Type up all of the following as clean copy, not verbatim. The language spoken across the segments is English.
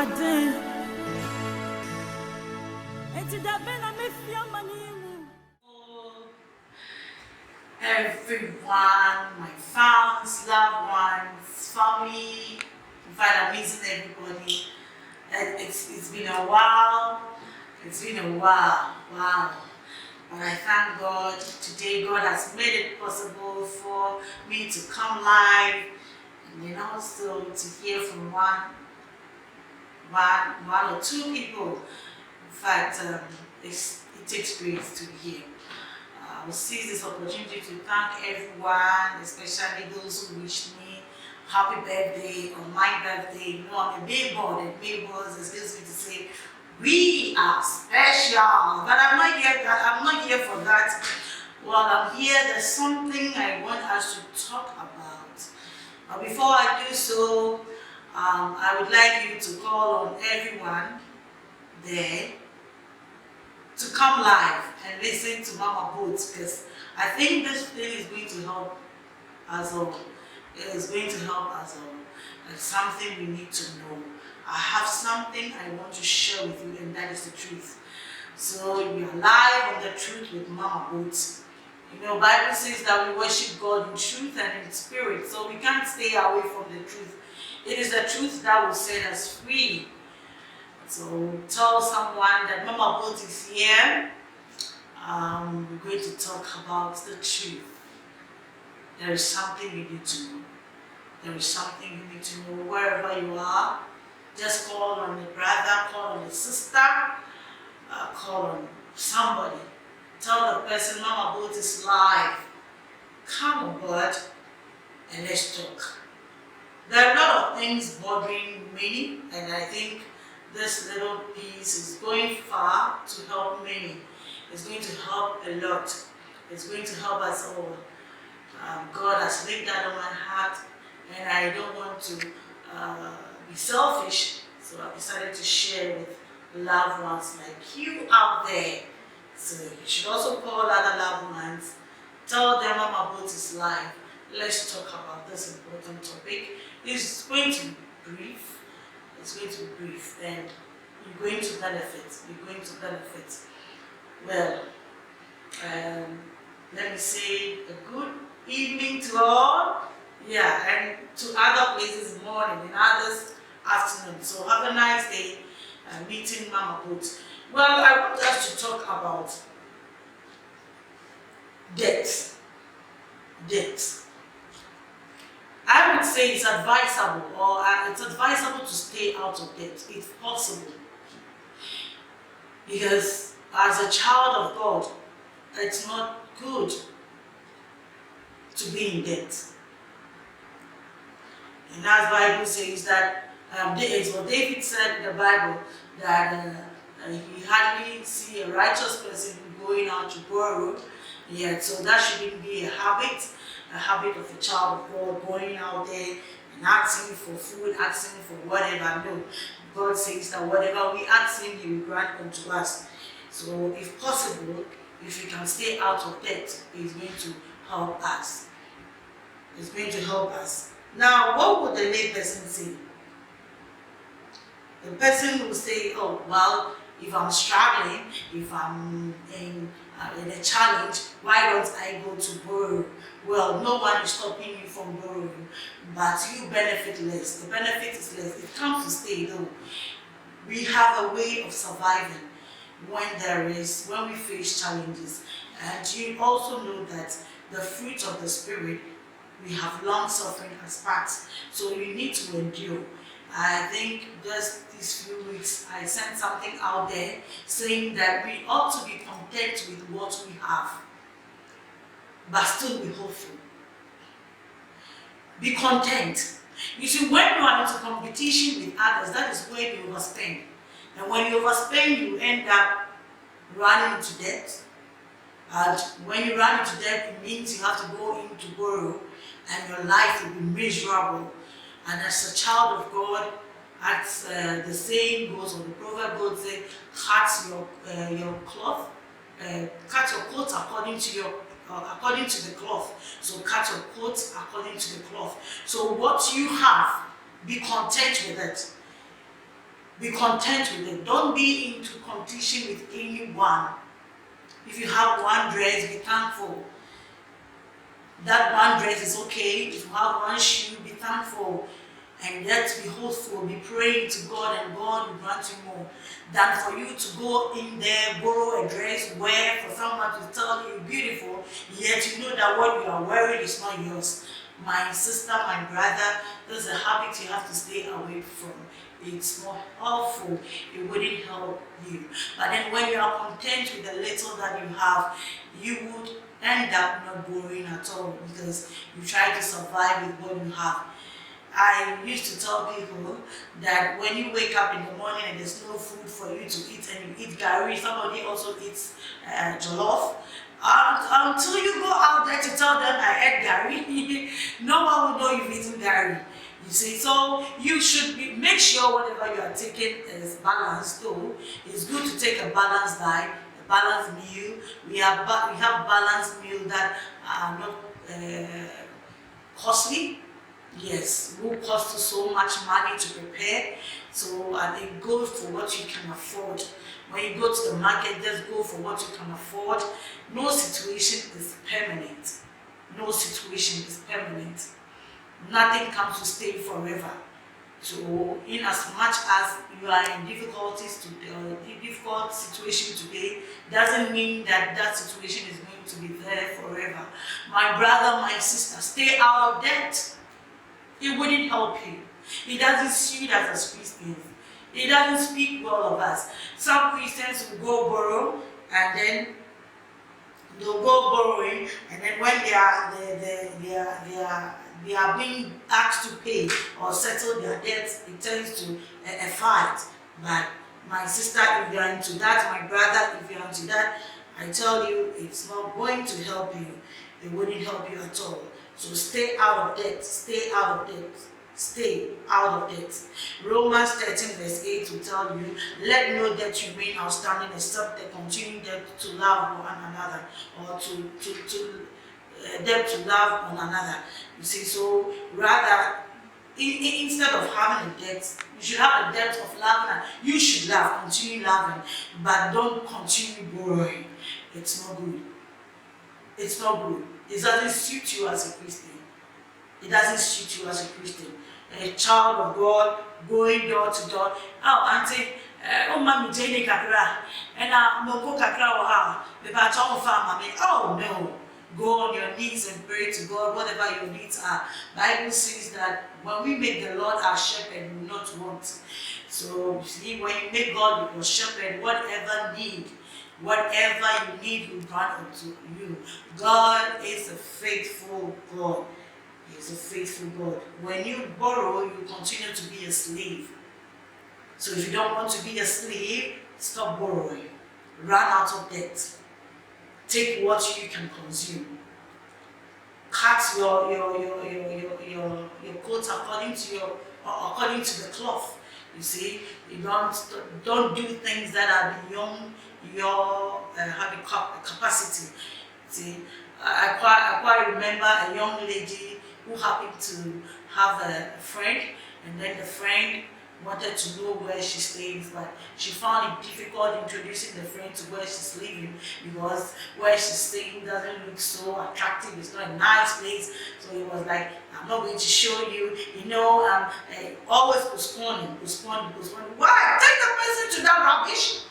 Everyone, my fans, loved ones, family, in fact, I'm missing everybody. It's been a while. It's been a while. Wow. But I thank God. Today, God has made it possible for me to come live and then also to hear from one or two people. In fact, it takes grace to be here. I will seize this opportunity to thank everyone, especially those who wished me happy birthday on my birthday. You know, I'm a billboard, and billboards excuse me to say we are special. But I'm not here. I'm not here for that. Well, I'm here. There's something I want us to talk about. But before I do so, I would like you to call on everyone there to come live and listen to Mama Boots, because I think this thing is going to help us all. It is going to help us all. It's something we need to know. I have something I want to share with you, and that is the truth. So we are live on the truth with Mama Boots. You know, Bible says that we worship God in truth and in spirit, so we can't stay away from the truth. It is the truth that will set us free. So tell someone that Mama Boat is here. We're going to talk about the truth. There is something you need to know. There is something you need to know wherever you are. Just call on a brother, call on a sister, call on somebody. Tell the person Mama Boat is live. Come on board and let's talk. There are a lot of things bothering many, and I think this little piece is going far to help many. It's going to help a lot. It's going to help us all. God has laid that on my heart, and I don't want to be selfish, so I decided to share with loved ones like you out there. So you should also call other loved ones. Tell them Mama Boat is live. Let's talk about this important topic. It's going to be brief. It's going to be brief, and you're going to benefit. You're going to benefit. Well, let me say a good evening to all. Yeah, and to other places morning and others afternoon. So have a nice day meeting Mama Boat. Well, I want us to talk about debt. Debt. I would say it's advisable, or it's advisable to stay out of debt if possible. Because as a child of God, it's not good to be in debt. And as the Bible says that, it's what David said in the Bible, that he hardly see a righteous person going out to borrow. Yeah, so that shouldn't be a habit of a child of God, going out there and asking for food, asking for whatever. No, God says that whatever we ask Him, He will grant unto us. So if possible, if we can stay out of debt, it's going to help us. It's going to help us. Now, what would the lay person say? The person will say, oh, well, if I'm struggling, if I'm in a challenge, why don't I go to borrow? Well, no one is stopping you from borrowing, but you benefit less. The benefit is less. It comes to stay though. We have a way of surviving when we face challenges. And you also know that the fruit of the Spirit, we have long suffering as part. So you need to endure. I think just these few weeks I sent something out there saying that we ought to be content with what we have, but still be hopeful. Be content. You see, when you are into competition with others, that is where you overspend. And when you overspend, you end up running into debt. And when you run into debt, it means you have to go in to borrow, and your life will be miserable. And as a child of God, as the saying goes, or the proverb goes, say, cut your cloth, cut your coat according to the cloth. So cut your coat according to the cloth. So what you have, be content with it. Be content with it. Don't be into competition with anyone. If you have one dress, be thankful. That one dress is okay. If you have one shoe, be thankful. And yet be hopeful, be praying to God, and God will grant you more. Than for you to go in there, borrow a dress, wear for someone to tell you beautiful, yet you know that what you are wearing is not yours. My sister, my brother, there's a habit you have to stay away from. It's not helpful. It wouldn't help you. But then when you are content with the little that you have, you would end up not borrowing at all, because you try to survive with what you have. I used to tell people that when you wake up in the morning and there's no food for you to eat, and you eat gari, somebody also eats jollof, until you go out there to tell them I ate gari, no one will know you've eaten gari. You see, so you should make sure whatever you are taking is balanced. Though it's good to take a balanced diet, a balanced meal. We have balanced meals that are not costly. Yes, it will cost you so much money to prepare. So it goes for what you can afford. When you go to the market, just go for what you can afford. No situation is permanent. No situation is permanent. Nothing comes to stay forever. So, in as much as you are in difficult situation today, doesn't mean that that situation is going to be there forever. My brother, my sister, stay out of debt. It wouldn't help you. It doesn't suit us as Christians. It doesn't speak well of us. Some Christians will go borrow, and then they'll go borrowing, and then when they are being asked to pay or settle their debts, it turns to a fight. But my sister, if you are into that, my brother, if you are into that, I tell you, it's not going to help you. It wouldn't help you at all. So stay out of debt. Stay out of debt. Stay out of debt. Romans 13 verse 8 will tell you, let no debt remain outstanding except the continuing debt to love one another, or debt to love one another. You see, so rather, instead of having a debt, you should have a debt of loving. You should love, continue loving, but don't continue borrowing. It's not good. It's not good. It doesn't suit you as a Christian. It doesn't suit you as a Christian. A child of God going door to door. Oh, auntie, mommy, Jane kakra, and moko kakra waha. The bachon family. Oh no. Go on your knees and pray to God, whatever your needs are. Bible says that when we make the Lord our shepherd, we will not want. So see, when you make God your shepherd, whatever you need will grant unto you. God is a faithful God. He is a faithful God. When you borrow, you continue to be a slave. So if you don't want to be a slave, stop borrowing. Run out of debt. Take what you can consume. Cut your coat according to the cloth. You see, you don't do things that are beyond your capacity. See, I quite remember a young lady who happened to have a friend, and then the friend wanted to know where she stays, but she found it difficult introducing the friend to where she's living, because where she's staying doesn't look so attractive. It's not a nice place. So it was like, I'm not going to show you, always postponing. Why? Take the person to that rubbish.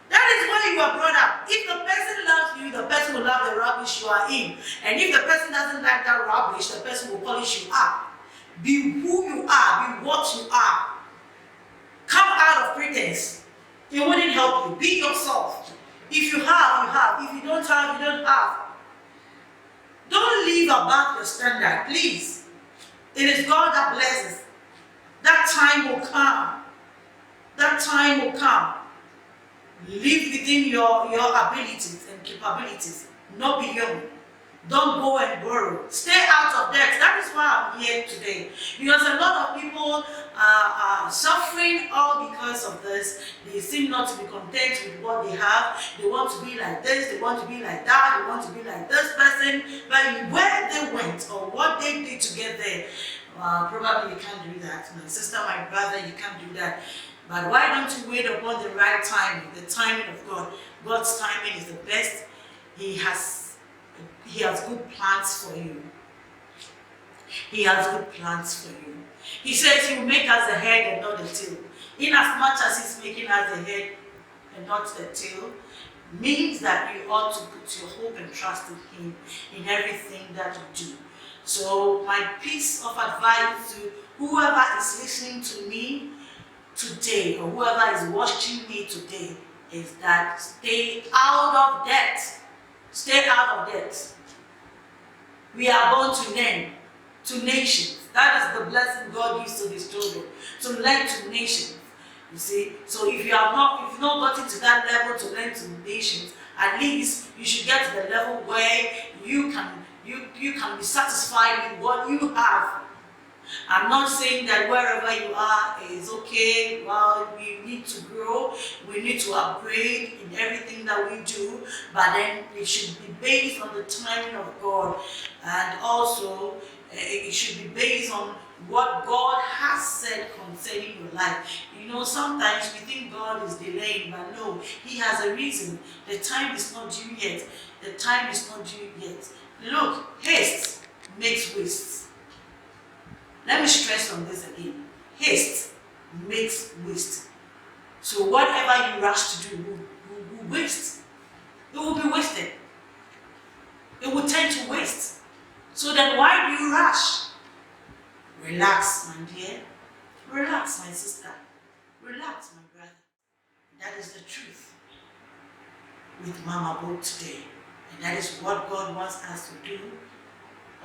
That is where you are brought up. If the person loves you, the person will love the rubbish you are in. And if the person doesn't like that rubbish, the person will polish you up. Be who you are, be what you are. Come out of pretense. It wouldn't help you. Be yourself. If you have, you have. If you don't have, you don't have. Don't live above your standard, please. It is God that blesses. That time will come. That time will come. Live within your abilities and capabilities, not beyond. Don't go and borrow. Stay out of debt. That is why I'm here today. Because a lot of people are suffering all because of this. They seem not to be content with what they have. They want to be like this. They want to be like that. They want to be like this person. But where they went or what they did to get there, probably you can't do that. My sister, my brother, you can't do that. But why don't you wait upon the right timing, the timing of God? God's timing is the best. He has good plans for you. He has good plans for you. He says he will make us the head and not the tail. Inasmuch as he's making us the head and not the tail, means that you ought to put your hope and trust in him in everything that you do. So my piece of advice to whoever is listening to me today, or whoever is watching me today, is that stay out of debt. Stay out of debt. We are born to lend to nations. That is the blessing God gives to his children, to lend to nations. You see, so if you have not gotten to that level to lend to nations, at least you should get to the level where you can be satisfied with what you have. I'm not saying that wherever you are is okay. Well, we need to grow, we need to upgrade in everything that we do, but then it should be based on the timing of God, and also it should be based on what God has said concerning your life. You know, sometimes we think God is delaying, but no, he has a reason. The time is not due yet. The time is not due yet. Look, haste makes waste. Let me stress on this again. Haste makes waste. So whatever you rush to do will waste. It will be wasted. It will tend to waste. So then why do you rush? Relax, my dear. Relax, my sister. Relax, my brother. That is the truth with Mama Bo today. And that is what God wants us to do,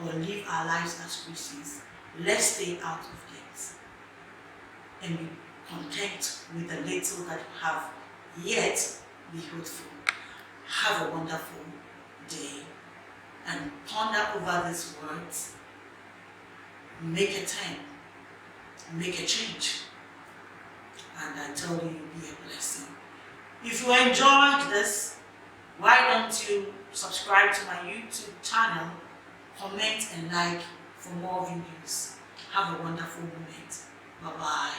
or live our lives as Christians. Let's stay out of debt and be content with the little that you have, yet be hopeful. Have a wonderful day and ponder over these words. Make a turn, make a change, and I tell you, be a blessing. If you enjoyed this, why don't you subscribe to my YouTube channel, comment and like for more videos. Have a wonderful moment. Bye-bye.